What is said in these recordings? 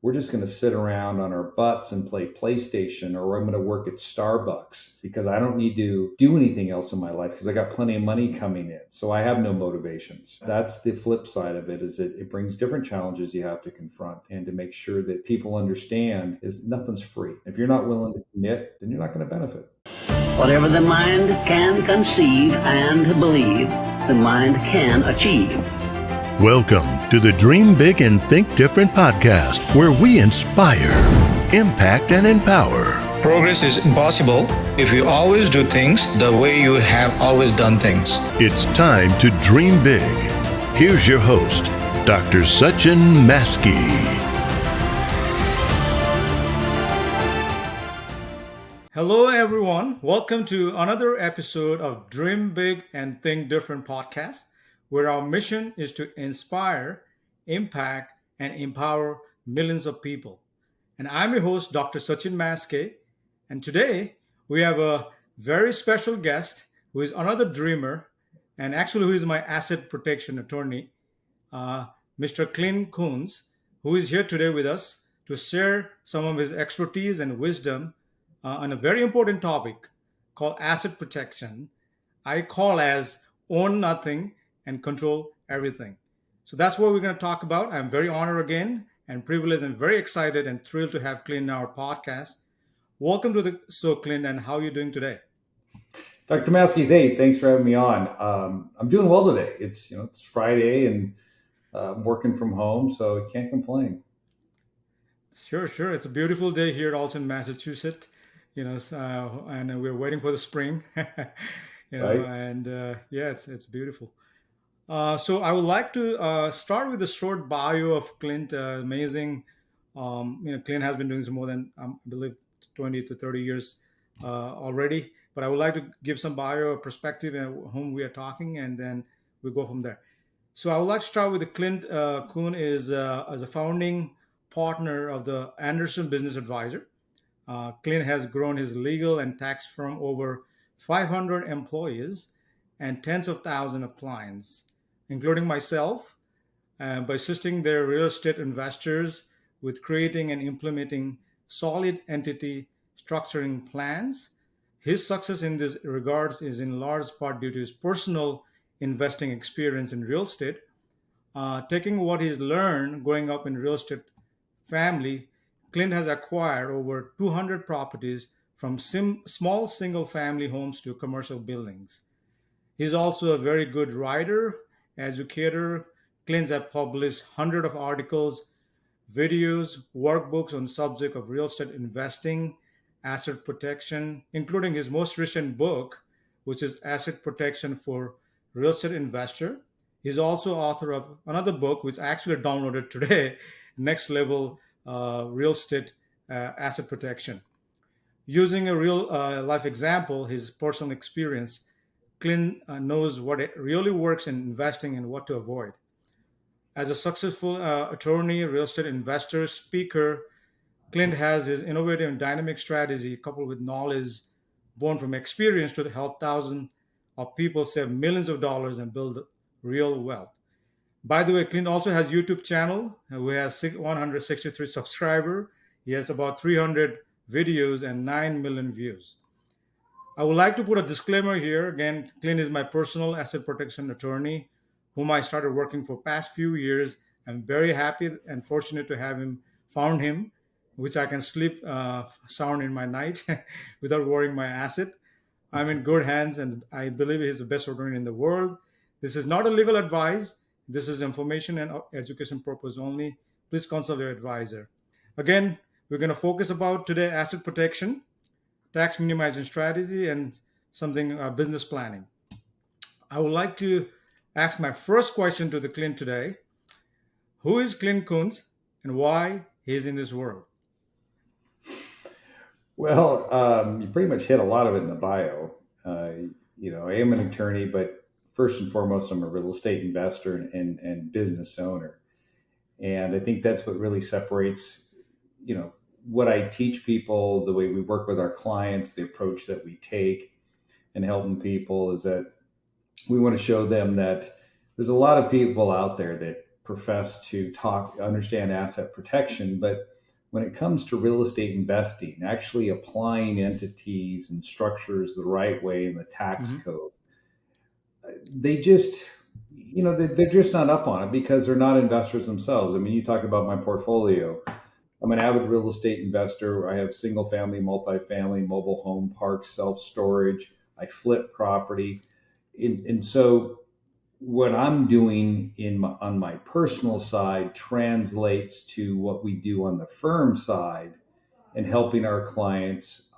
we're just going to sit around on our butts and play PlayStation, or I'm going to work at Starbucks because I don't need to do anything else in my life because I got plenty of money coming in. So I have no motivations. That's the flip side of it, is that it brings different challenges you have to confront, and to make sure that people understand is nothing's free. If you're not willing to commit, then you're not going to benefit. Whatever the mind can conceive and believe, the mind can achieve. Welcome to the Dream Big and Think Different podcast, where we inspire, impact, and empower. Progress is impossible if you always do things the way you have always done things. It's time to dream big. Here's your host, Dr. Sachin Maskey. Hello, everyone. Welcome to another episode of Dream Big and Think Different podcast, where our mission is to inspire, impact, and empower millions of people. And I'm your host, Dr. Sachin Maskey. And today we have a very special guest who is another dreamer, and actually who is my asset protection attorney, Mr. Clint Coons, who is here today with us to share some of his expertise and wisdom on a very important topic called asset protection. I call as own nothing and control everything. So that's what we're going to talk about. I'm very honored again and privileged and very excited and thrilled to have Clint in our podcast. Welcome to the show, Clint, and how are you doing today? Dr. Maskey, hey, thanks for having me on. I'm doing well today. It's Friday, and I'm working from home, so I can't complain. Sure. It's a beautiful day here also in Massachusetts, and we're waiting for the spring, Right? it's beautiful. So I would like to start with a short bio of Clint. Amazing. Clint has been doing this more than, I believe, 20 to 30 years already. But I would like to give some bio perspective and whom we are talking, and then we go from there. So I would like to start with the Clint Coon is as a founding partner of the Andreson Business Advisor. Clint has grown his legal and tax firm over 500 employees and tens of thousands of clients, including myself, by assisting their real estate investors with creating and implementing solid entity structuring plans. His success in this regards is in large part due to his personal investing experience in real estate, taking what he's learned growing up in real estate family. Clint has acquired over 200 properties from small single family homes to commercial buildings. He's also a very good writer, educator. Clint has published hundreds of articles, videos, workbooks on the subject of real estate investing, asset protection, including his most recent book, which is Asset Protection for Real Estate Investor. He's also author of another book, which I actually downloaded today, Next Level Real Estate Asset Protection. Using a real life example, his personal experience, Clint knows what it really works in investing and what to avoid. As a successful attorney, real estate investor, speaker, Clint has his innovative and dynamic strategy coupled with knowledge born from experience to help thousands of people save millions of dollars and build real wealth. By the way, Clint also has YouTube channel. We have 163 subscribers. He has about 300 videos and 9 million views. I would like to put a disclaimer here. Again, Clint is my personal asset protection attorney, whom I started working for past few years. I'm very happy and fortunate to have found him, which I can sleep sound in my night without worrying my asset. I'm in good hands, and I believe he's the best attorney in the world. This is not a legal advice. This is information and education purpose only. Please consult your advisor. Again, we're going to focus about today asset protection, tax minimizing strategy, and something business planning. I would like to ask my first question to the Clint today. Who is Clint Coons and why he is in this world? Well, you pretty much hit a lot of it in the bio. I am an attorney, but first and foremost, I'm a real estate investor and business owner. And I think that's what really separates, what I teach people, the way we work with our clients, the approach that we take in helping people, is that we want to show them that there's a lot of people out there that profess to understand asset protection, but when it comes to real estate investing, actually applying entities and structures the right way in the tax Hmm. code, they just, they're just not up on it because they're not investors themselves. I mean, you talk about my portfolio. I'm an avid real estate investor. I have single family, multifamily, mobile home parks, self storage. I flip property. And so what I'm doing on my personal side translates to what we do on the firm side and helping our clients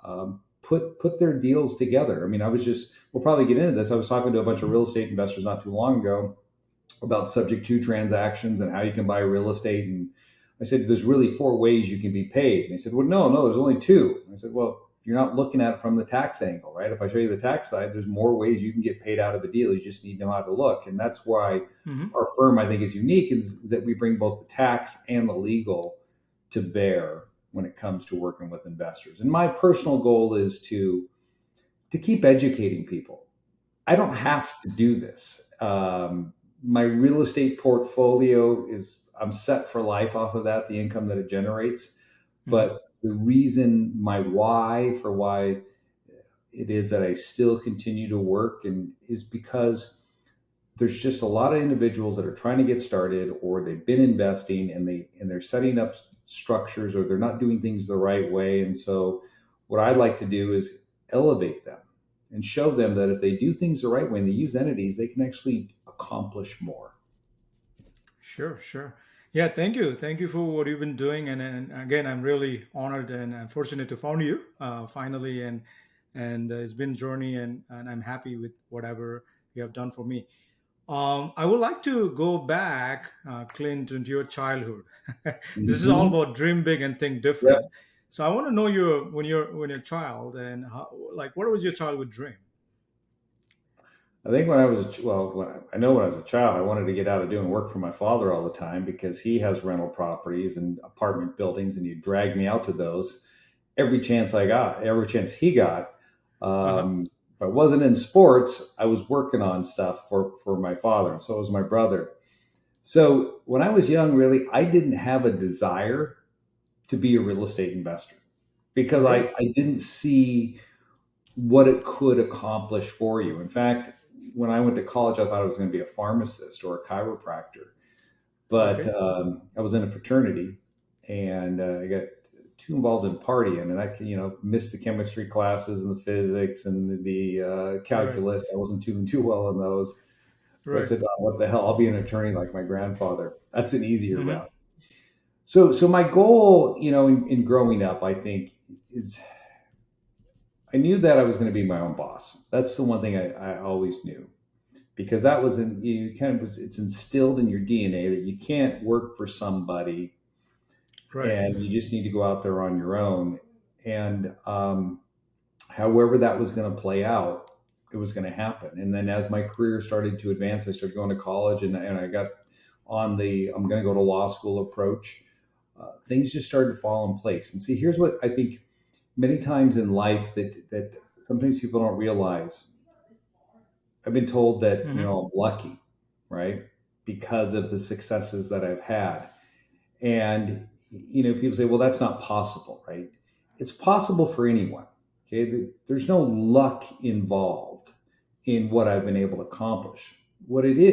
put their deals together. I mean, we'll probably get into this. I was talking to a bunch of real estate investors not too long ago about subject to transactions and how you can buy real estate. And I said, there's really four ways you can be paid. And they said, well, no, there's only two. And I said, well, you're not looking at it from the tax angle, right? If I show you the tax side, there's more ways you can get paid out of a deal. You just need to know how to look. And that's why Hmm. our firm, I think, is unique is that we bring both the tax and the legal to bear when it comes to working with investors. And my personal goal is to keep educating people. I don't have to do this. My real estate portfolio I'm set for life off of that, the income that it generates. Hmm. But the reason, my why for why it is that I still continue to work and is because there's just a lot of individuals that are trying to get started or they've been investing and they're setting up structures or they're not doing things the right way. And so what I'd like to do is elevate them and show them that if they do things the right way and they use entities, they can actually accomplish more. Sure, sure. Yeah, thank you for what you've been doing, and again, I'm really honored and fortunate to found you finally, and it's been a journey, and I'm happy with whatever you have done for me. I would like to go back, Clint, into your childhood. This is all Mm-hmm. about dream big and think Yep. different. So I want to know your when you're a child and like what was your childhood dream? I think when I was I know when I was a child, I wanted to get out of doing work for my father all the time because he has rental properties and apartment buildings, and he'd drag me out to those every chance he got. Uh huh. If I wasn't in sports, I was working on stuff for my father, and so was my brother. So when I was young, really, I didn't have a desire to be a real estate investor because Okay. I didn't see what it could accomplish for you. In fact, when I went to college, I thought I was going to be a pharmacist or a chiropractor. But Okay. I was in a fraternity, and I got too involved in partying, and I missed the chemistry classes and the physics and the Right. calculus. I wasn't doing too well in those. So I Right. said, "Oh, what the hell? I'll be an attorney like my grandfather. That's an easier Mm-hmm. route." So my goal, in growing up, I think, is I knew that I was going to be my own boss. That's the one thing I always knew because that was it's instilled in your DNA that you can't work for somebody Right. and you just need to go out there on your own. And however that was going to play out, it was going to happen. And then as my career started to advance, I started going to college and I got on the I'm going to go to law school approach. Things just started to fall in place. And see, here's what I think many times in life that sometimes people don't realize. I've been told that, Mm-hmm. I'm lucky, right? Because of the successes that I've had. And, people say, well, that's not possible, right? It's possible for anyone. Okay. There's no luck involved in what I've been able to accomplish.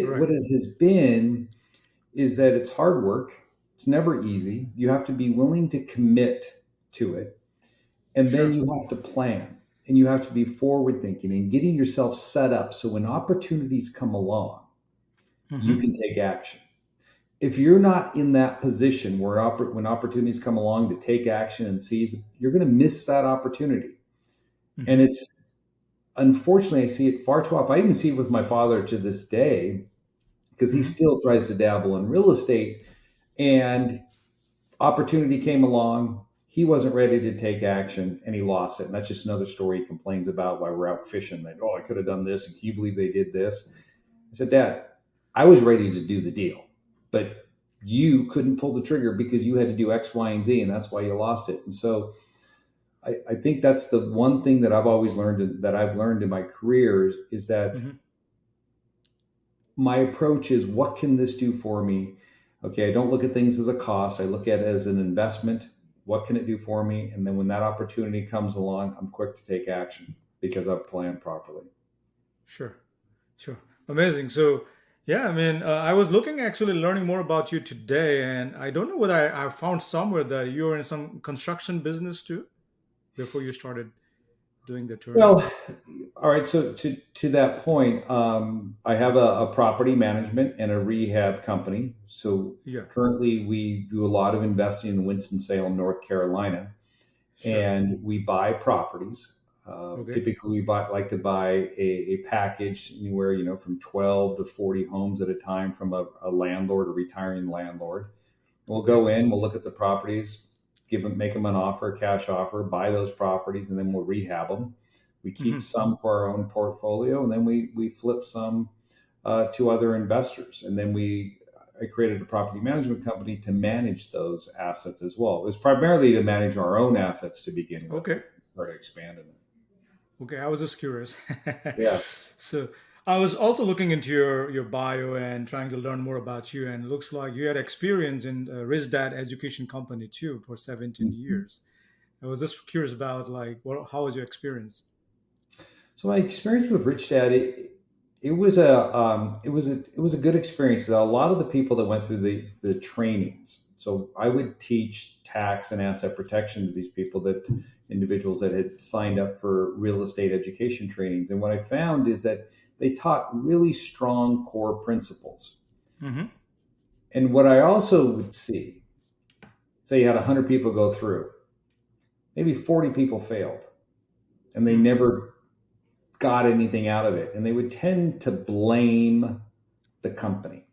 Right. What it has been is that it's hard work. It's never easy. You have to be willing to commit to it. And then Sure. you have to plan and you have to be forward thinking and getting yourself set up so when opportunities come along, you Mm-hmm. can take action. If you're not in that position where when opportunities come along to take action and seize, you're going to miss that opportunity. And Mm-hmm. it's unfortunately, I see it far too often. I even see it with my father to this day because he Mm-hmm. still tries to dabble in real estate. And opportunity came along. He wasn't ready to take action and he lost it. And that's just another story he complains about while we're out fishing. That, oh, I could have done this. And can you believe they did this? I said, Dad, I was ready to do the deal, but you couldn't pull the trigger because you had to do X, Y, and Z. And that's why you lost it. And so I think that's the one thing that I've always learned that I've learned in my career is that Mm-hmm. my approach is what can this do for me? Okay, I don't look at things as a cost. I look at it as an investment. What can it do for me? And then when that opportunity comes along, I'm quick to take action because I've planned properly. Sure, sure, amazing. So, yeah, I mean, I was looking actually learning more about you today, and I don't know whether I found somewhere that you were in some construction business too before you started doing the touring. Well, all right. So to that point, I have a property management and a rehab company. So Yeah, currently, we do a lot of investing in Winston-Salem, North Carolina, sure. and we buy properties. Okay. Typically, we like to buy a package anywhere from 12 to 40 homes at a time from a landlord, a retiring landlord. We'll Okay. go in, we'll look at the properties, make them an offer, a cash offer, buy those properties, and then we'll rehab them. We keep Hmm. some for our own portfolio, and then we flip some to other investors. And then I created a property management company to manage those assets as well. It was primarily to manage our own assets to begin with, Okay. start expanding it. Okay, I was just curious. Yeah. So I was also looking into your bio and trying to learn more about you, and it looks like you had experience in Rich Dad Education Company too for 17 Mhm. years. I was just curious about like how was your experience? So my experience with Rich Dad, it was a good experience. A lot of the people that went through the trainings. So I would teach tax and asset protection to these people, that individuals that had signed up for real estate education trainings. And what I found is that they taught really strong core principles. Hmm. And what I also would see, say you had 100 people go through, maybe 40 people failed, and they Mm. never got anything out of it. And they would tend to blame the company.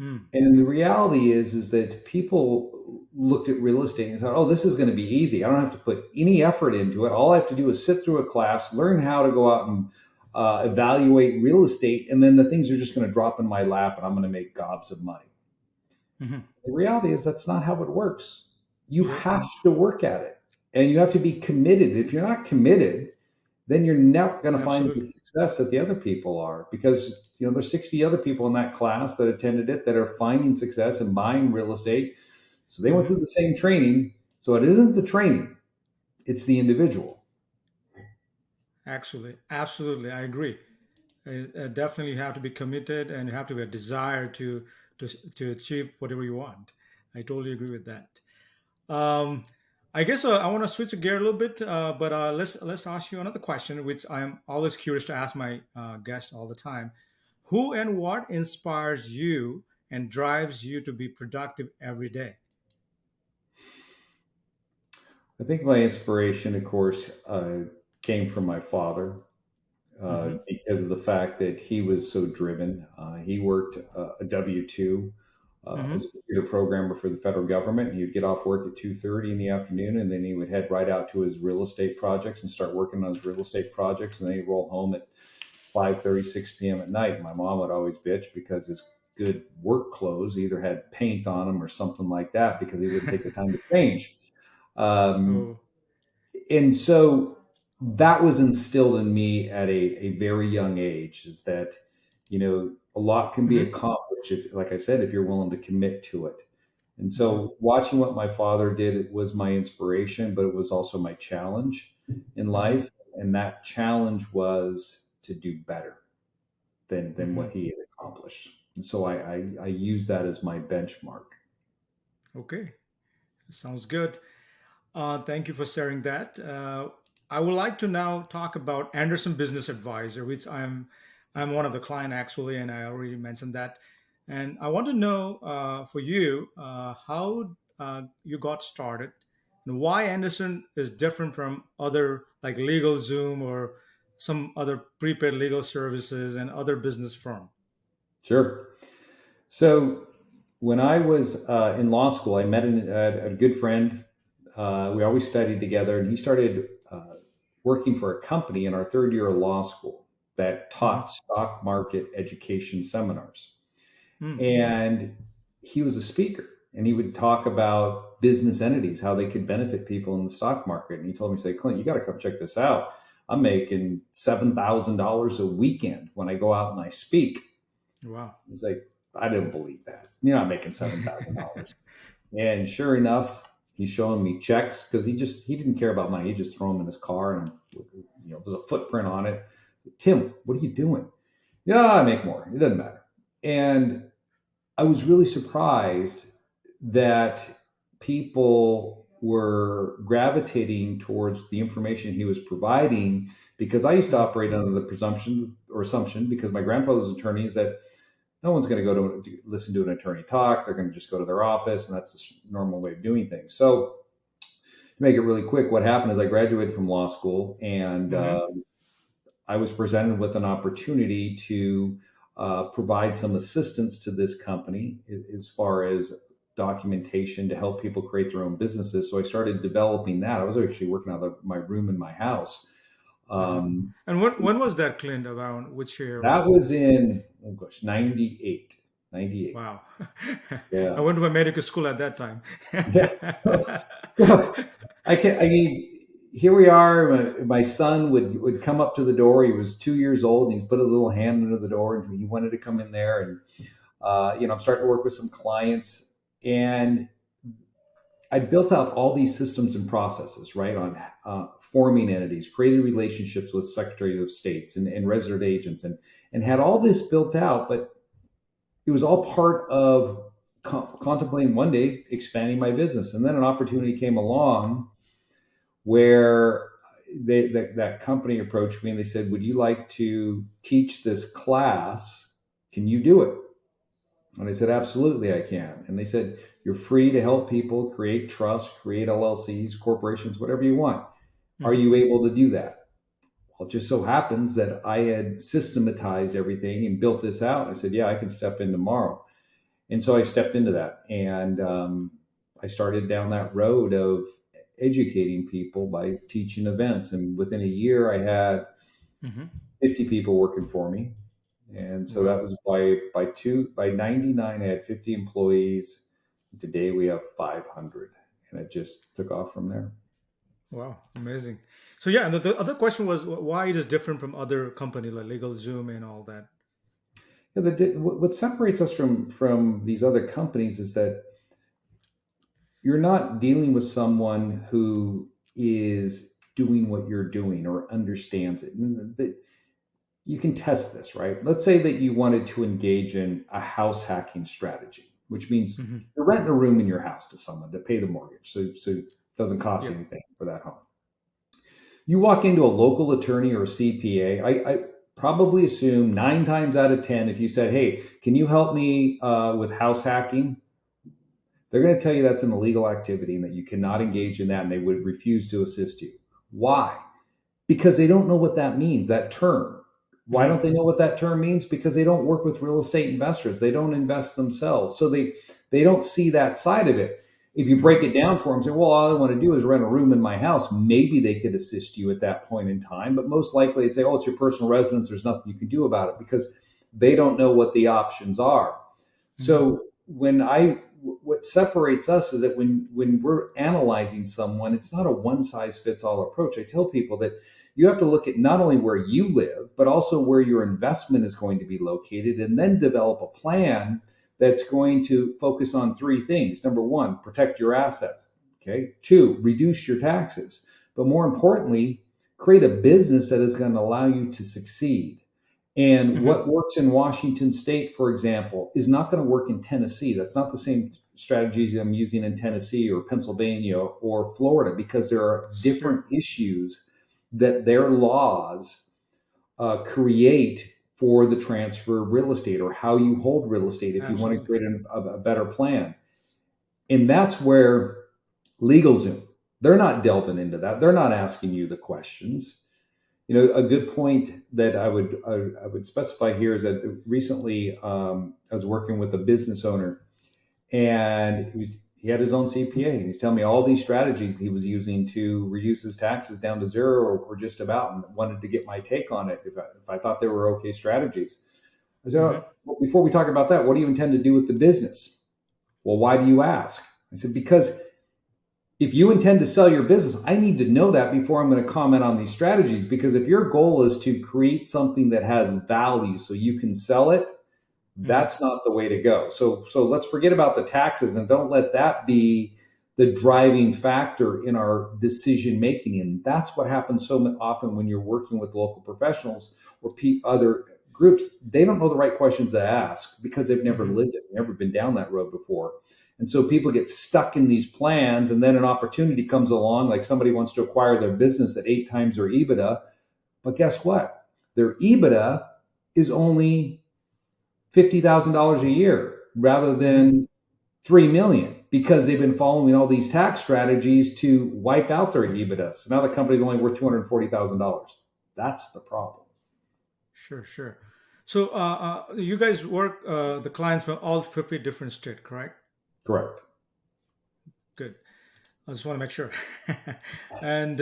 Mm. And the reality is that people looked at real estate and thought, oh, this is going to be easy. I don't have to put any effort into it. All I have to do is sit through a class, learn how to go out and evaluate real estate, and then the things are just going to drop in my lap and I'm going to make gobs of money. Hmm. The reality is that's not how it works. You Yep. have to work at it and you have to be committed. If you're not committed, then you're never going to find the Absolutely. success that the other people are, because there's 60 other people in that class that attended it that are finding success and buying real estate. So they went Hmm. through the same training. So it isn't the training, it's the individual. Actually, absolutely, I agree. Definitely, you have to be committed and you have to have a desire to to achieve whatever you want. I totally agree with that. Um, I guess I want to switch a gear a little bit, but let's ask you another question, which I'm always curious to ask my guests all the time. Who and what inspires you and drives you to be productive every day? I think my inspiration, of course, came from my father, Mm-hmm. because of the fact that he was so driven. He worked a W two as Mm-hmm. a computer programmer for the federal government. He would get off work at 2:30 in the afternoon, and then he would head right out to his real estate projects and start working on his real estate projects. And then he'd roll home at 5:30, 6 p.m. at night. My mom would always bitch because his good work clothes either had paint on them or something like that, because he wouldn't take the time to change. Um, Oh. and so that was instilled in me at a very young age, is that a lot can be Mm-hmm. accomplished, if, like I said, if you're willing to commit to it. And Mm-hmm. so watching what my father did, it was my inspiration, but it was also my challenge in Mm-hmm. life. And that challenge was to do better than Mm-hmm. what he had accomplished. And so I use that as my benchmark. Okay, sounds good. Thank you for sharing that. I would like to now talk about Anderson Business Advisor, which I'm one of the client actually, and I already mentioned that. And I want to know for you how you got started and why Anderson is different from other like LegalZoom or some other prepaid legal services and other business firm. Sure. So when I was in law school, I met a good friend. We always studied together, and he started working for a company in our third year of law school that Hmm. taught stock market education seminars. Hmm. And he was a speaker, and he would talk about business entities, how they could benefit people in the stock market. And he told me, say, Clint, you got to come check this out. I'm making $7,000 a weekend when I go out and I speak. Wow. He's like, I didn't believe that. You're not making $7,000. And sure enough, he's showing me checks because he didn't care about money. He just throw them in his car, and there's a footprint on it. Tim, what are you doing? Yeah, I make more. It doesn't matter. And I was really surprised that people were gravitating towards the information he was providing, because I used to operate under the presumption or assumption, because my grandfather's attorney, is that no one's going to go to listen to an attorney talk. They're going to just go to their office, and that's the normal way of doing things. So to make it really quick, what happened is I graduated from law school, and I was presented with an opportunity to provide some assistance to this company as far as documentation to help people create their own businesses. So I started developing that. I was actually working out of my room in my house. And when was that, Clint? Around which year? That was in 98. Wow. Yeah. I went to my medical school at that time. Yeah. I mean, here we are. My son would come up to the door. He was 2 years old, and he's put his little hand under the door, and he wanted to come in there. And I'm starting to work with some clients, and I built out all these systems and processes, right, on forming entities, created relationships with Secretary of States and resident agents, and had all this built out. But it was all part of contemplating one day expanding my business. And then an opportunity came along where that company approached me, and they said, "Would you like to teach this class? Can you do it?" And I said, "Absolutely, I can." And they said, "You're free to help people create trust, create LLCs, corporations, whatever you want. Are you able to do that?" Well, it just so happens that I had systematized everything and built this out. I said, "Yeah, I can step in tomorrow." And so I stepped into that, and I started down that road of educating people by teaching events. And within a year, I had 50 people working for me. And so that was by 99, I had 50 employees. Today we have 500, and it just took off from there. Wow, amazing. So yeah, and the other question was why it is different from other companies like LegalZoom and all that. Yeah, what separates us from these other companies is that you're not dealing with someone who is doing what you're doing or understands it. You can test this, right? Let's say that you wanted to engage in a house hacking strategy, which means you're renting a room in your house to someone to pay the mortgage. So it doesn't cost you anything for that home. You walk into a local attorney or a CPA, I probably assume 9 times out of 10, if you said, "Hey, can you help me with house hacking?" They're going to tell you that's an illegal activity and that you cannot engage in that, and they would refuse to assist you. Why? Because they don't know what that means, that term. Why don't they know what that term means? Because they don't work with real estate investors. They don't invest themselves. So they don't see that side of it. If you break it down for them, say, "Well, all I want to do is rent a room in my house," maybe they could assist you at that point in time. But most likely they say, "Oh, it's your personal residence. There's nothing you can do about it," because they don't know what the options are. So what separates us is that when we're analyzing someone, it's not a one-size-fits-all approach. I tell people that you have to look at not only where you live, but also where your investment is going to be located, and then develop a plan that's going to focus on 3 things. Number 1, protect your assets. Okay. 2, reduce your taxes. But more importantly, create a business that is going to allow you to succeed. And what works in Washington State, for example, is not going to work in Tennessee. That's not the same strategies I'm using in Tennessee or Pennsylvania or Florida, because there are different issues that their laws create for the transfer of real estate, or how you hold real estate if you want to create a better plan. And that's where LegalZoom, they're not delving into that. They're not asking you the questions. A good point that I would specify here is that recently I was working with a business owner, and he had his own CPA, and he's telling me all these strategies he was using to reduce his taxes down to 0 or just about, and wanted to get my take on it if I thought they were okay strategies. I said, "Well, before we talk about that, what do you intend to do with the business?" "Well, why do you ask?" I said, "Because if you intend to sell your business, I need to know that before I'm going to comment on these strategies. Because if your goal is to create something that has value so you can sell it, Mhm. That's not the way to go. So let's forget about the taxes and don't let that be the driving factor in our decision making. And that's what happens so often when you're working with local professionals or other groups. They don't know the right questions to ask because they've never Mhm. lived it, never been down that road before. And so people get stuck in these plans, and then an opportunity comes along, like somebody wants to acquire their business at 8 times their EBITDA. But guess what? Their EBITDA is only $50,000 a year rather Mhm. than 3 million because they've been following all these tax strategies to wipe out their EBITDA. So now the company's only worth $240,000. That's the problem. Sure, sure. So you guys work the clients from all 50 different states, correct? Correct. Good. I just want to make sure. And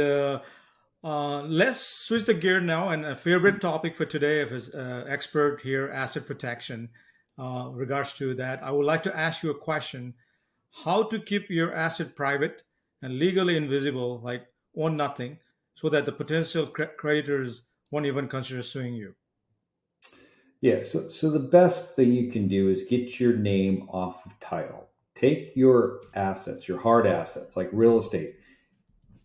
let's switch the gear now. And a favorite topic for today, if it's expert here, asset protection. Regards to that, I would like to ask you a question: how to keep your asset private and legally invisible, like own nothing, so that the potential creditors won't even consider suing you. Yeah. So the best thing you can do is get your name off of title. Take your assets, your hard assets, like real estate,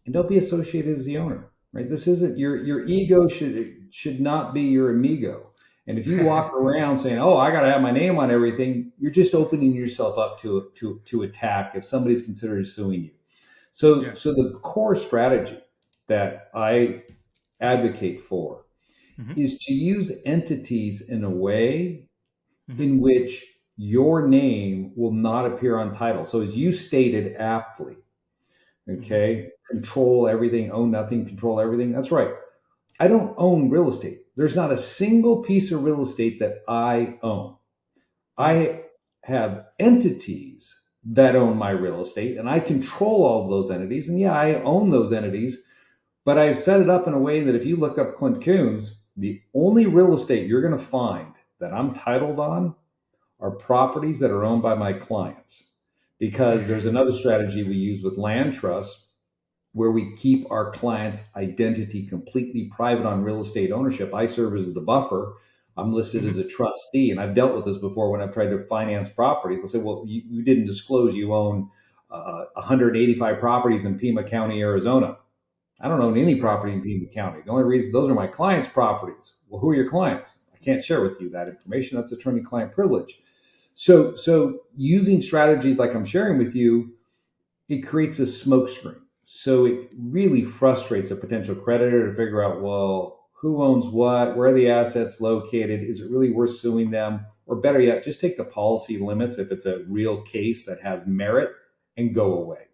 and don't be associated as the owner. Right? This isn't your ego should not be your amigo. And if you walk around saying, "Oh, I got to have my name on everything," you're just opening yourself up to attack if somebody's considering suing you. So Yeah. so the core strategy that I advocate for Hmm. is to use entities in a way Hmm. in which your name will not appear on title. So as you stated aptly, Hmm. okay, control everything, own nothing, control everything. That's right. I don't own real estate. There's not a single piece of real estate that I own. Hmm. I have entities that own my real estate and I control all of those entities. And yeah, I own those entities, but I've set it up in a way that if you look up Clint Coons, the only real estate you're going to find that I'm titled on are properties that are owned by my clients. Because there's another strategy we use with land trusts where we keep our client's identity completely private on real estate ownership. I serve as the buffer. I'm listed as Hmm. a trustee, and I've dealt with this before when I've tried to finance property. They'll say, "Well, you didn't disclose you own 185 properties in Pima County, Arizona." I don't own any Right. property in Pima County. The only reason those are my clients' properties. Well, who are your clients? I can't share with you that information. That's attorney-client privilege. So using strategies like I'm sharing with you, it creates a smokescreen. So it really frustrates a potential creditor to figure out, well, who owns what? Where are the assets located? Is it really worth suing them? Or better yet, just take the policy limits if it's a real case that has merit and go away.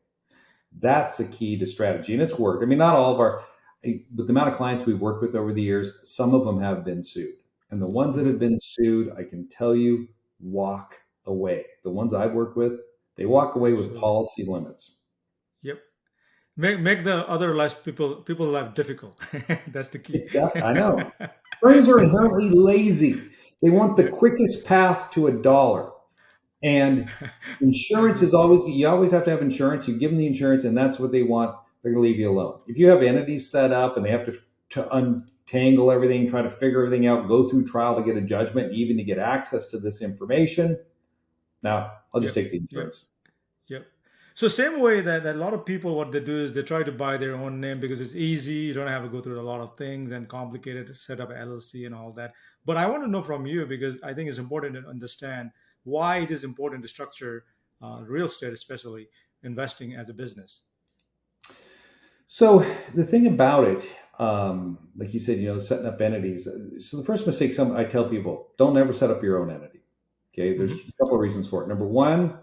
That's a key to strategy, and it's worked. I mean, not all of our, but the amount of clients we've worked with over the years, some of them have been sued. And the ones that Hmm. have been sued, I can tell you, walk away. The ones I've worked with, they walk away with Absolutely. policy limits. Yep. Make the other life people life difficult. That's the key. I know. Attorneys are inherently lazy. They want the Yeah. quickest path to a dollar. And I insurance agree. is always, you always have to have insurance. You give them the insurance, and that's what they want. They're going to leave you alone. If you have entities set up and they have to untangle everything, try to figure everything out, go through trial to get a judgment, even to get access to this information, now I'll just Yep. take the Yep. insurance. Yep. So same way that a lot of people, what they do is they try to buy their own name because it's easy. You don't have to go through a lot of things and complicated to set up a LLC and all that. But I want to know from you, because I think it's important to understand why it is important to structure real estate, especially investing as a business. So the thing about it, like you said, setting up entities. So the first mistake I tell people, don't ever set up your own entity. Okay, there's Hmm. a couple of reasons for it. Number one,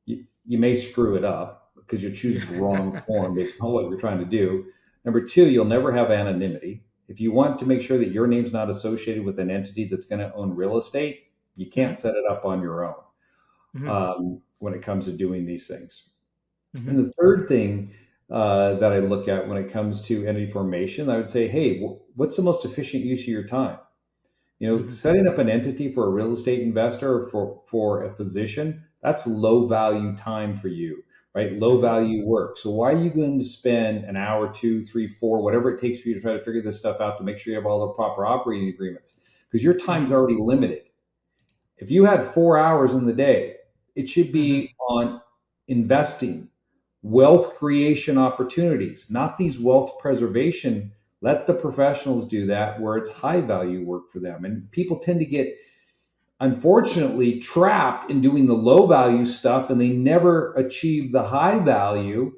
you may screw it up because you choose the wrong Yeah. form based on what you're trying to do. Number two, you'll never have anonymity. If you want to make sure that your name's not associated with an entity that's going to own real estate, you can't Hmm. set it up on your own Hmm. when it comes to doing these things. And Hmm. the third thing that I look at when it comes to entity formation, I would say, hey, what's the most efficient use of your time? Hmm. Setting up an entity for a real estate investor or for a physician, that's low value time for you, right? Low Hmm. value work. So why are you going to spend an hour, two, three, four, whatever it takes for you to try to figure this stuff out to make sure you have all the proper operating agreements? Because your time's Hmm. already limited. If you had 4 hours in the day, it should Hmm. be on investing, wealth creation opportunities, not these wealth preservation. Let the professionals do that where it's high value work for them. And people tend to get, unfortunately, trapped in doing the low value stuff and they never achieve the high value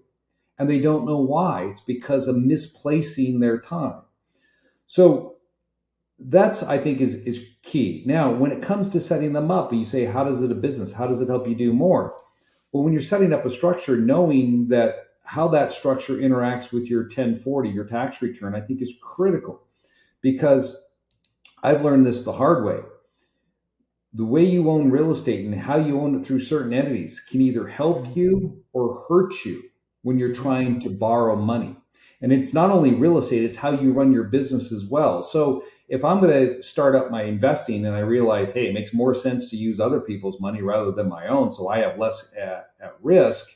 and they don't know why. It's because of misplacing their time. So that's, I think, is key. Now, when it comes to setting them up, you say, how does it a business? How does it help you do more? Well, when you're setting up a structure, knowing that how that structure interacts with your 1040, your tax return, I think is critical because I've learned this the hard way. The way you own real estate and how you own it through certain entities can either help you or hurt you when you're Hmm. trying to borrow money. And it's not only real estate, it's how you run your business as well. So if I'm going to start up my investing and I realize, hey, it makes more sense to use other people's money rather than my own, so I have less at risk.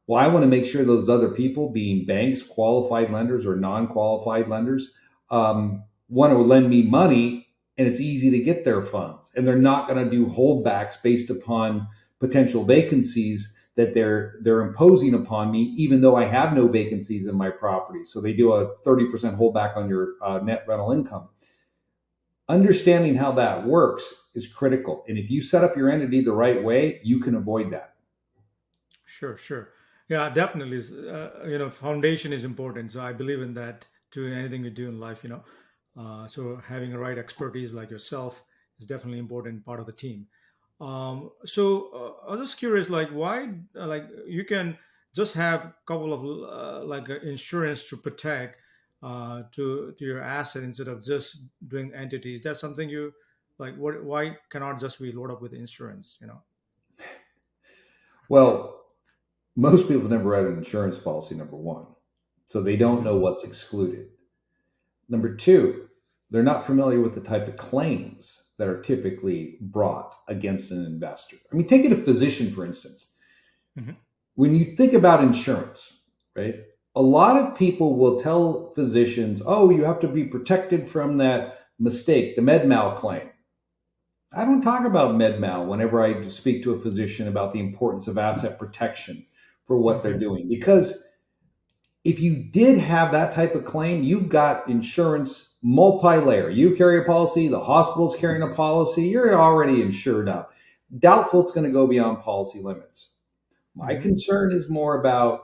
Well, I want to make sure those other people, being banks, qualified lenders, or non qualified lenders, want to lend me money and it's easy to get their funds. And they're not going to do holdbacks based upon potential vacancies that they're imposing upon me, even though I have no vacancies in my property. So they do a 30% holdback on your net rental income. Understanding how that works is critical. And if you set up your entity the right way, you can avoid that. Sure, sure. Yeah, definitely. Foundation is important. So I believe in that to anything we do in life. So having a right expertise like yourself is definitely important part of the team. I was just curious, like why, like you can just have a couple of insurance to protect to your asset instead of just doing entities. That's something you like. What? Why cannot just be loaded up with insurance? Well, most people have never read an insurance policy, number one. So they don't Hmm. know what's excluded. Number two, they're not familiar with the type of claims that are typically brought against an investor. I mean, take it a physician, for instance. Hmm. When you think about insurance, right? A lot of people will tell physicians, oh, you have to be protected from that mistake, the med mal claim. I don't talk about med mal whenever I speak to a physician about the importance of asset protection for what they're Hmm. doing. Because if you did have that type of claim, you've got insurance multi-layer. You carry a policy, the hospital's carrying a policy, you're already insured up. Doubtful it's going to go beyond policy limits. My Hmm. concern is more about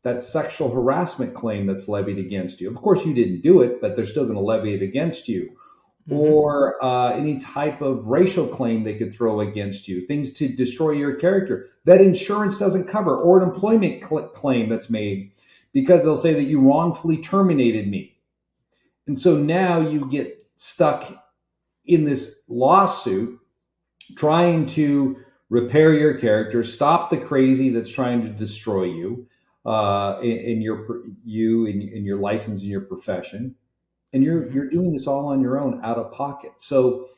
that sexual harassment claim that's levied against you. Of course, you didn't do it, but they're still going to levy it against you. Hmm. Or any type of racial claim they could throw against you, things to destroy your character that insurance doesn't cover, or an employment claim that's made because they'll say that you wrongfully terminated me. And so now you get stuck in this lawsuit trying to repair your character, stop the crazy that's trying to destroy you in your license in your profession, and Hmm. you're doing this all on your own out of pocket. So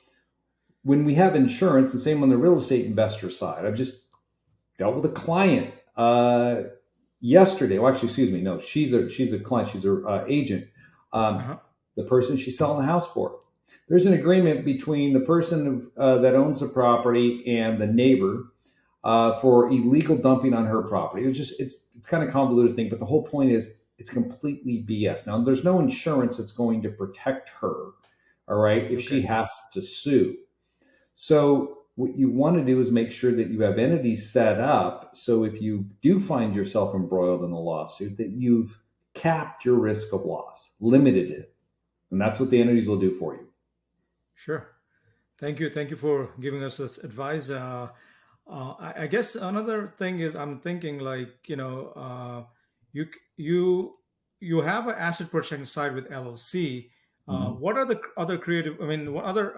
when we have insurance, and same on the real estate investor side, I've just dealt with a client yesterday. Well, actually, excuse me, no, she's a client, she's a agent. Um, Uh-huh. the person she's selling the house for. There's an agreement between the person that owns the property and the neighbor for illegal dumping on her property. It's kind of convoluted thing, but the whole point is it's completely BS. Now, there's no insurance that's going to protect her, all right, if she Okay. has to sue. So what you want to do is make sure that you have entities set up so if you do find yourself embroiled in a lawsuit, that you've capped your risk of loss, limited it. And that's what the entities will do for you. Sure. Thank you. Thank you for giving us this advice. I guess another thing is I'm thinking like you you have an asset protection side with LLC. Mhm. What are the other creative? I mean, what other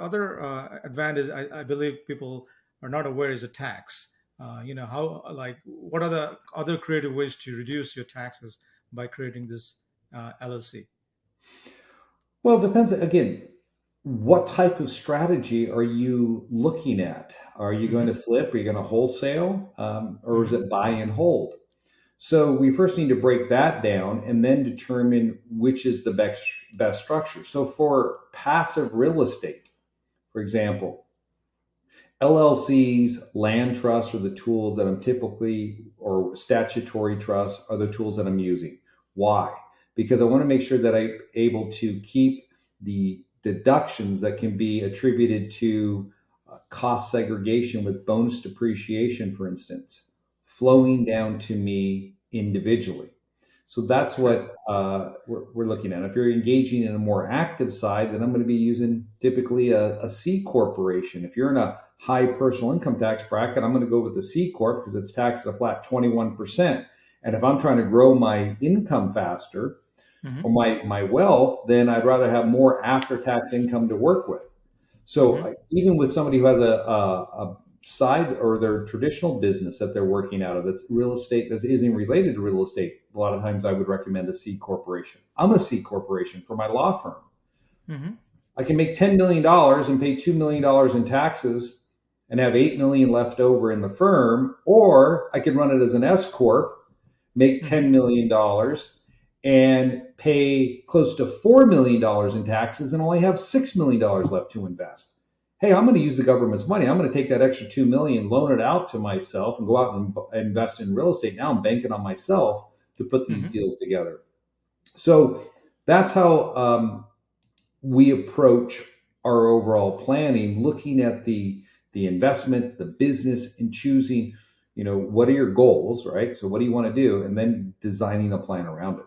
advantage I believe people are not aware is a tax. How like what are the other creative ways to reduce your taxes by creating this LLC? Well, it depends. Again, what type of strategy are you looking at? Are you going Hmm. to flip? Are you going to wholesale? Or is Hmm. it buy and hold? So we first need to break that down and then determine which is the best structure. So for passive real estate, for example, LLCs, land trusts are the tools that I'm typically, or statutory trusts are the tools that I'm using. Why? Because I want to make sure that I'm able to keep the deductions that can be attributed to cost segregation with bonus depreciation, for instance, flowing down to me individually. So that's what we're looking at. If you're engaging in a more active side, then I'm going to be using typically a C corporation. If you're in a high personal income tax bracket, I'm going to go with the C corp because it's taxed at a flat 21%. And if I'm trying to grow my income faster or my wealth, then I'd rather have more after-tax income to work with. So even with somebody who has a side or their traditional business that they're working out of that's real estate that isn't related to real estate, a lot of times I would recommend a C corporation. I'm a C corporation for my law firm. I can make $10 million and pay $2 million in taxes and have $8 million left over in the firm, or I could run it as an S corp, make $10 million and pay close to $4 million in taxes and only have $6 million left to invest. Hey, I'm going to use the government's money. I'm going to take that extra $2 million, loan it out to myself, and go out and invest in real estate. Now I'm banking on myself to put these deals together. So that's how we approach our overall planning, looking at the investment, the business, and choosing, what are your goals, right? So what do you want to do? And then designing a plan around it.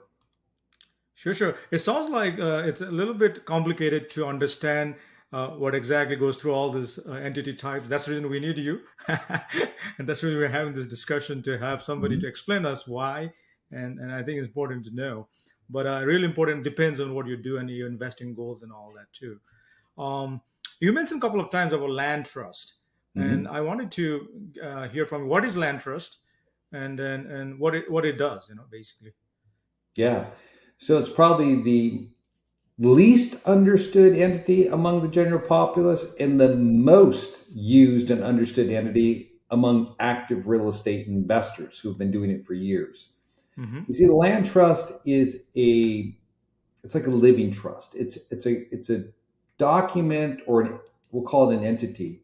Sure. It sounds like it's a little bit complicated to understand what exactly goes through all these entity types. That's the reason we need you. And that's the reason we're having this discussion, to have somebody to explain us why. And I think it's important to know. But really important, depends on what you do and your investing goals and all that too. You mentioned a couple of times about land trust. And I wanted to hear from you, what is land trust and what it does, basically. Yeah. So it's probably the least understood entity among the general populace and the most used and understood entity among active real estate investors who've been doing it for years. You see, the land trust is it's like a living trust. It's a document, or we'll call it an entity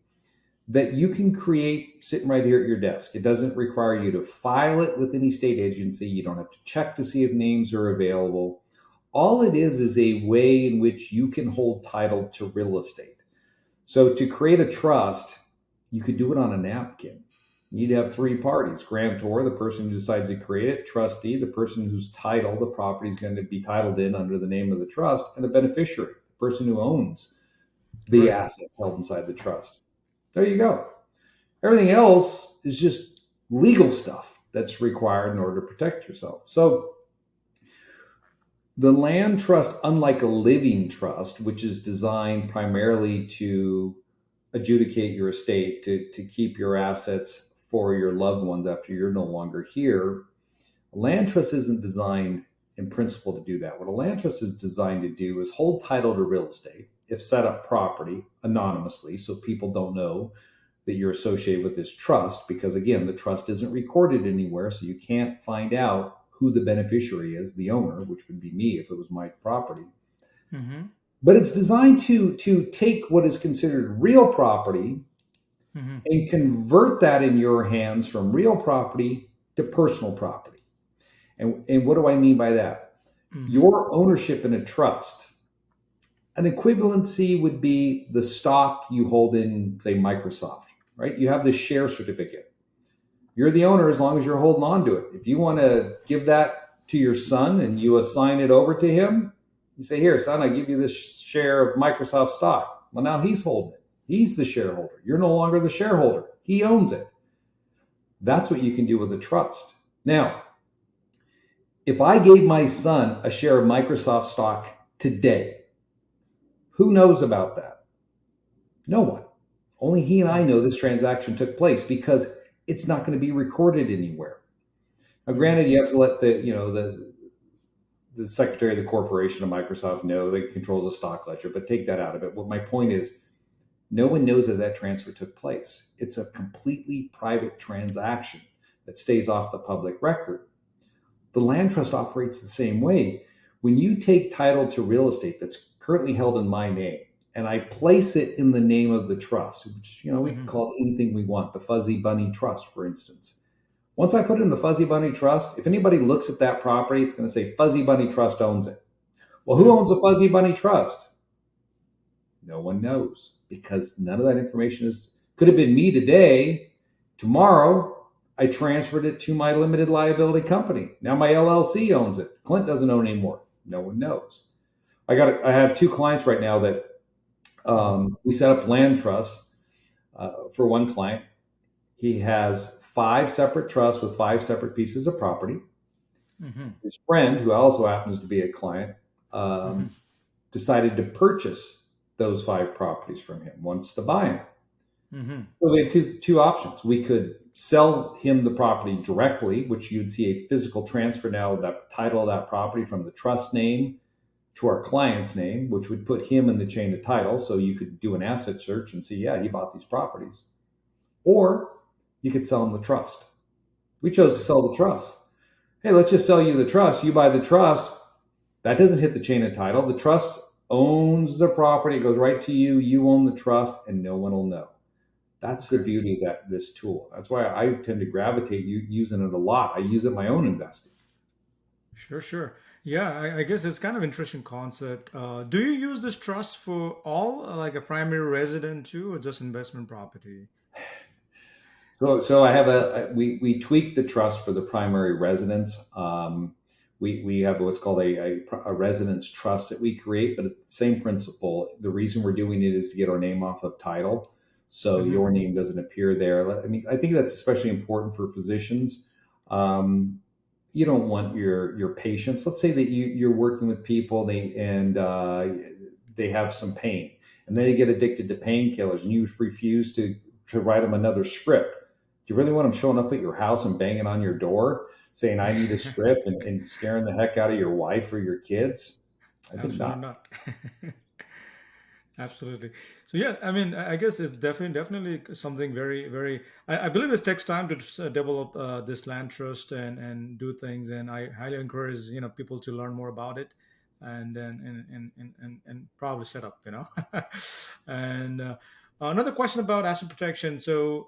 that you can create sitting right here at your desk. It doesn't require you to file it with any state agency. You don't have to check to see if names are available. All it is a way in which you can hold title to real estate. So to create a trust, you could do it on a napkin. You'd have three parties: grantor, the person who decides to create it; trustee, the person whose title the property is going to be titled in under the name of the trust; and the beneficiary, the person who owns the asset held inside the trust. There you go. Everything else is just legal stuff that's required in order to protect yourself. So the land trust, unlike a living trust, which is designed primarily to adjudicate your estate, to keep your assets for your loved ones after you're no longer here, a land trust isn't designed in principle to do that. What a land trust is designed to do is hold title to real estate, if set up property, anonymously, so people don't know that you're associated with this trust, because again, the trust isn't recorded anywhere, so you can't find out who the beneficiary is, the owner, which would be me if it was my property. But it's designed to take what is considered real property and convert that in your hands from real property to personal property. And what do I mean by that? Your ownership in a trust, an equivalency would be the stock you hold in, say, Microsoft, right? You have the share certificate. You're the owner as long as you're holding on to it. If you want to give that to your son and you assign it over to him, you say, here, son, I give you this share of Microsoft stock. Well, now he's holding it. He's the shareholder. You're no longer the shareholder. He owns it. That's what you can do with a trust. Now, if I gave my son a share of Microsoft stock today, who knows about that? No one. Only he and I know this transaction took place, because it's not going to be recorded anywhere. Now, granted, you have to let the secretary of the corporation of Microsoft know that controls the stock ledger, but take that out of it. What my point is, no one knows that transfer took place. It's a completely private transaction that stays off the public record. The land trust operates the same way. When you take title to real estate that's currently held in my name, and I place it in the name of the trust, which, we can Mm-hmm. call it anything we want, the Fuzzy Bunny Trust, for instance. Once I put it in the Fuzzy Bunny Trust, if anybody looks at that property, it's going to say Fuzzy Bunny Trust owns it. Well, who owns the Fuzzy Bunny Trust? No one knows, because none of that information could have been me today. Tomorrow, I transferred it to my limited liability company. Now my LLC owns it. Clint doesn't own it anymore. No one knows. I have two clients right now that we set up land trusts for one client. He has 5 separate trusts with 5 separate pieces of property. Mm-hmm. His friend, who also happens to be a client, Mm-hmm. decided to purchase those 5 properties from him, wants to buy them. Mm-hmm. So we have two options. We could sell him the property directly, which you'd see a physical transfer now of that title of that property from the trust name to our client's name, which would put him in the chain of title. So you could do an asset search and see, yeah, he bought these properties. Or you could sell him the trust. We chose to sell the trust. Hey, let's just sell you the trust. You buy the trust. That doesn't hit the chain of title. The trust owns the property. It goes right to you. You own the trust, and no one will know. That's the beauty of this tool. That's why I tend to gravitate using it a lot. I use it in my own investing. Sure, sure. Yeah, I guess it's kind of interesting concept. Do you use this trust for all, like a primary resident too, or just investment property? So I have we tweak the trust for the primary residence. We have what's called a residence trust that we create, but it's the same principle. The reason we're doing it is to get our name off of title, so Mm-hmm. your name doesn't appear there. I mean, I think that's especially important for physicians. Um, you don't want your patients. Let's say that you're working with people, they have some pain, and then they get addicted to painkillers, and you refuse to write them another script. Do you really want them showing up at your house and banging on your door saying, I need a script, and scaring the heck out of your wife or your kids? I think Absolutely not. not. Absolutely. So yeah, I mean, I guess it's definitely something very, very. I believe it takes time to develop this land trust and do things, and I highly encourage people to learn more about it, and then and probably set up, and another question about asset protection. So,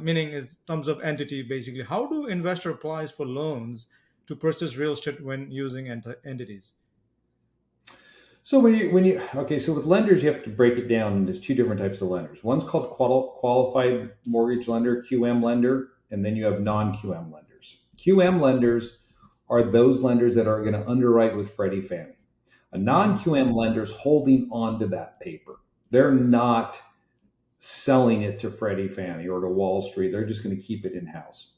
meaning in terms of entity, basically, how do investor applies for loans to purchase real estate when using entities? So so with lenders, you have to break it down into 2 different types of lenders. One's called qualified mortgage lender, QM lender, and then you have non-QM lenders. QM lenders are those lenders that are going to underwrite with Freddie Fannie. A Mm-hmm. non-QM lender is holding on to that paper. They're not selling it to Freddie Fannie or to Wall Street. They're just going to keep it in house.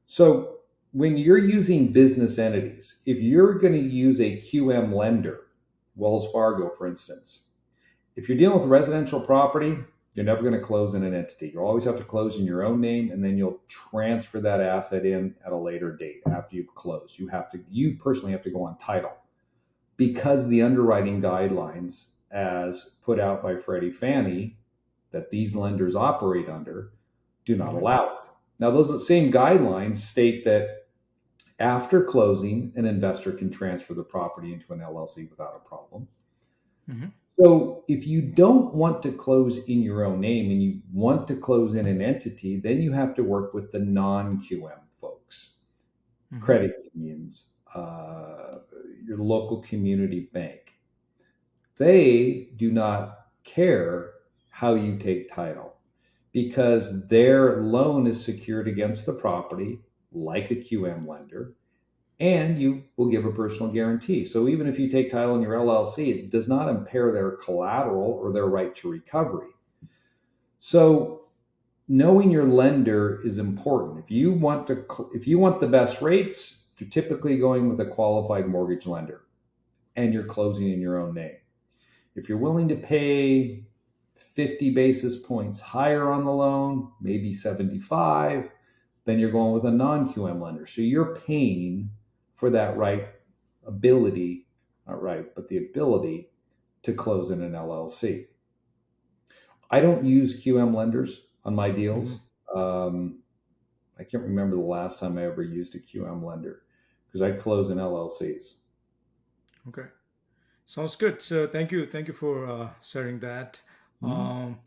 So when you're using business entities, if you're going to use a QM lender, Wells Fargo, for instance, if you're dealing with residential property, you're never going to close in an entity. You always have to close in your own name, and then you'll transfer that asset in at a later date after you've closed. You personally have to go on title, because the underwriting guidelines as put out by Freddie Fannie that these lenders operate under do not Mm-hmm. allow it. Now, those same guidelines state that after closing, an investor can transfer the property into an LLC without a problem. Mm-hmm. So if you don't want to close in your own name and you want to close in an entity, then you have to work with the non-QM folks, Mm-hmm. credit unions, your local community bank. They do not care how you take title, because their loan is secured against the property like a QM lender, and you will give a personal guarantee. So even if you take title in your LLC, it does not impair their collateral or their right to recovery. So knowing your lender is important. If you want the best rates, you're typically going with a qualified mortgage lender, and you're closing in your own name. If you're willing to pay 50 basis points higher on the loan, maybe 75, then you're going with a non-QM lender. So you're paying for that the ability to close in an LLC. I don't use QM lenders on my Mm-hmm. deals. I can't remember the last time I ever used a QM lender, because I close in LLCs. Okay. Sounds good. So thank you for sharing that. Mhm. Um,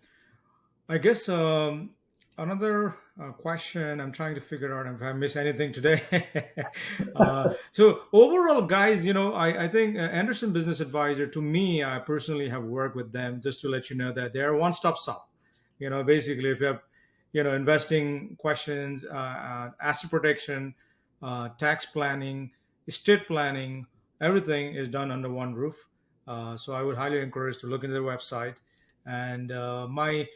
I guess another question I'm trying to figure out if I miss anything today. So overall, guys, I think Anderson Business Advisor, to me, I personally have worked with them just to let you know that they're a one-stop shop. Basically, if you have, investing questions, asset protection, tax planning, estate planning, everything is done under one roof. So I would highly encourage to look into their website. And my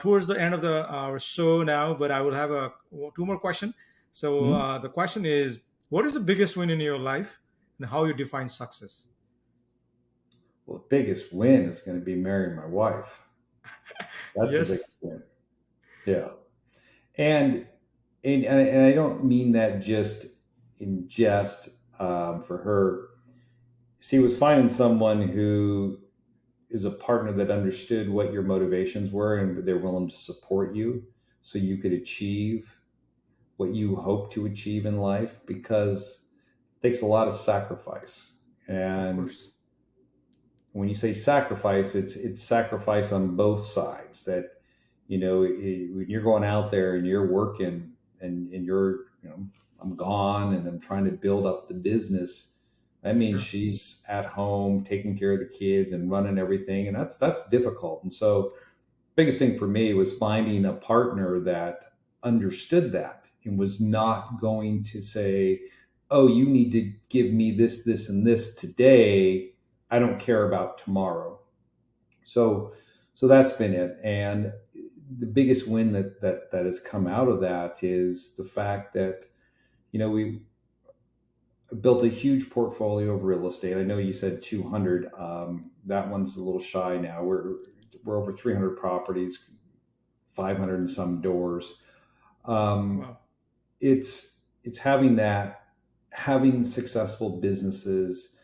towards the end of the our show now, but I will have two more questions. So Mhm. the question is, what is the biggest win in your life, and how you define success? Well, the biggest win is going to be marrying my wife. That's the Yes, biggest win. Yeah. And and I don't mean that just in jest for her. She was finding someone who is a partner that understood what your motivations were and they're willing to support you so you could achieve what you hope to achieve in life because it takes a lot of sacrifice. of And course. when you say sacrifice, it's sacrifice on both sides. That when you're going out there and you're working and you're I'm gone and I'm trying to build up the business. That means Sure. she's at home taking care of the kids and running everything, and that's difficult. And so, biggest thing for me was finding a partner that understood that and was not going to say, "Oh, you need to give me this, this, and this today. I don't care about tomorrow." So, so that's been it. And the biggest win that has come out of that is the fact that we built a huge portfolio of real estate. I know you said 200. That one's a little shy now. We're over 300 properties, 500 and some doors. Um, Wow. it's having successful businesses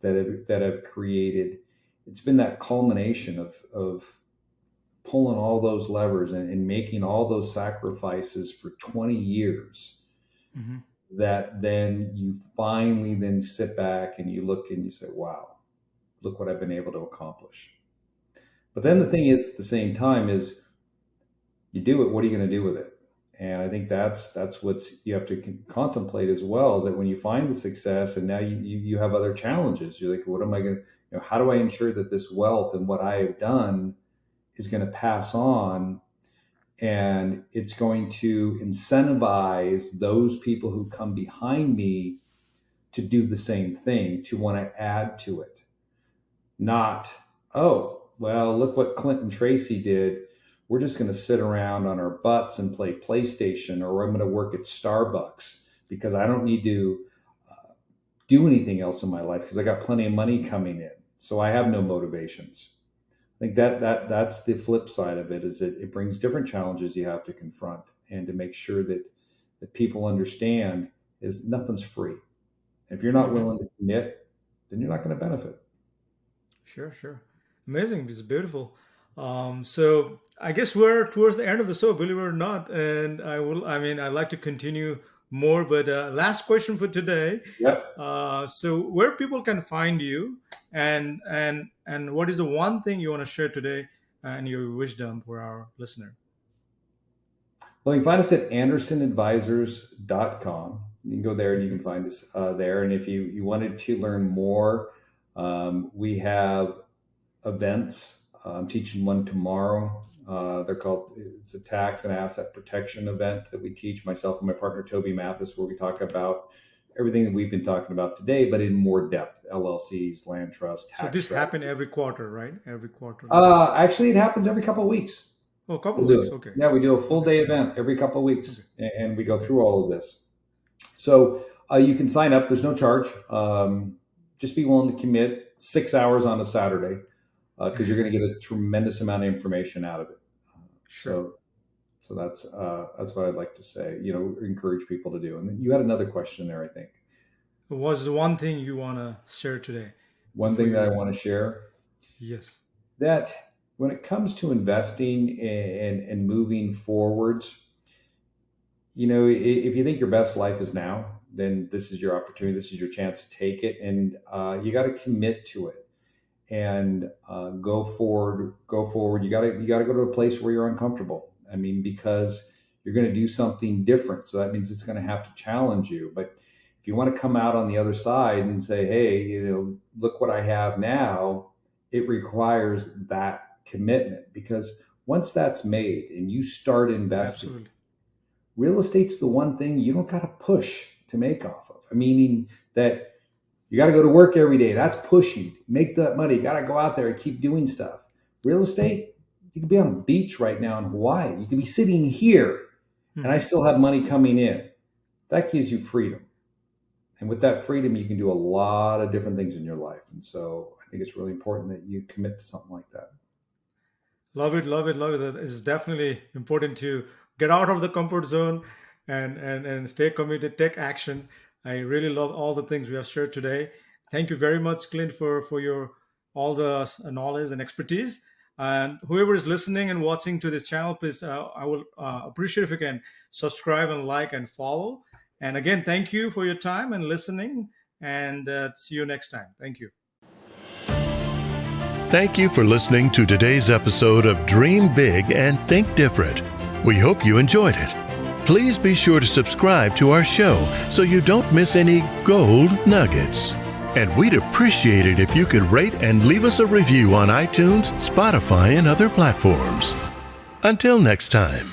that have created. It's been that culmination of pulling all those levers and making all those sacrifices for 20 years Hmm. that then you finally then sit back and you look and you say, wow, look what I've been able to accomplish. But then the thing is at the same time is you do it, what are you going to do with it? And I think that's what's you have to contemplate as well, is that when you find the success and now you have other challenges, you're like, what am I going to, how do I ensure that this wealth and what I have done is going to pass on and it's going to incentivize those people who come behind me to do the same thing, to want to add to it. Not, oh, well, look what Clint and Tracy did. We're just going to sit around on our butts and play PlayStation, or I'm going to work at Starbucks because I don't need to do anything else in my life because I got plenty of money coming in. So I have no motivations. I think that's the flip side of it, is that it brings different challenges you have to confront and to make sure that people understand is nothing's free. If you're not Hmm. willing to commit, then you're not going to benefit. Sure, sure. Amazing. It's beautiful. So I guess we're towards the end of the show, believe it or not. And I'd like to continue more, but last question for today. Yep. So where people can find you, and what is the one thing you want to share today and your wisdom for our listener? Well, you can find us at andersonadvisors.com. You can go there and you can Hmm. find us there. And if you wanted to learn more, we have events. I'm teaching one tomorrow. It's a tax and asset protection event that we teach, myself and my partner Toby Mathis, where we talk about everything that we've been talking about today, but in more depth: LLCs, land trust, So tax this happen strategy. every quarter, right? Every quarter. Actually, it happens every couple of weeks. Oh, a couple We'll of do weeks. it. Okay. Yeah, we do a full Okay. day event every couple of Okay. weeks, and we go through all of this. So you can sign up. There's no charge. Just be willing to commit 6 hours on a Saturday because you're going to get a tremendous amount of information out of it. Sure. So, so that's what I'd like to say. Encourage people to do. And then you had another question there, I think. What's the one thing you want to share today One before thing that I you? want to share, Yes. that when it comes to investing and moving forwards, if you think your best life is now, then this is your opportunity. This is your chance to take it, and you got to commit to it. and go forward. Go forward. You got to go to a place where you're uncomfortable. I mean, because you're going to do something different. So that means it's going to have to challenge you. But if you want to come out on the other side and say, hey, look what I have now, it requires that commitment, because once that's made and you start investing, Absolutely. real estate's the one thing you don't got to push to make off of. Meaning that you got to go to work every day. That's pushing. Make that money. You got to go out there and keep doing stuff. Real estate, you could be on a beach right now in Hawaii. You could be sitting here and I still have money coming in. That gives you freedom. And with that freedom, you can do a lot of different things in your life. And so I think it's really important that you commit to something like that. Love it, love it, love it. It's definitely important to get out of the comfort zone and stay committed, take action. I really love all the things we have shared today. Thank you very much, Clint, for your all the knowledge and expertise. And whoever is listening and watching to this channel, please, I will appreciate if you can subscribe and like and follow. And again, thank you for your time and listening. And see you next time. Thank you. Thank you for listening to today's episode of Dream Big and Think Different. We hope you enjoyed it. Please be sure to subscribe to our show so you don't miss any gold nuggets. And we'd appreciate it if you could rate and leave us a review on iTunes, Spotify, and other platforms. Until next time.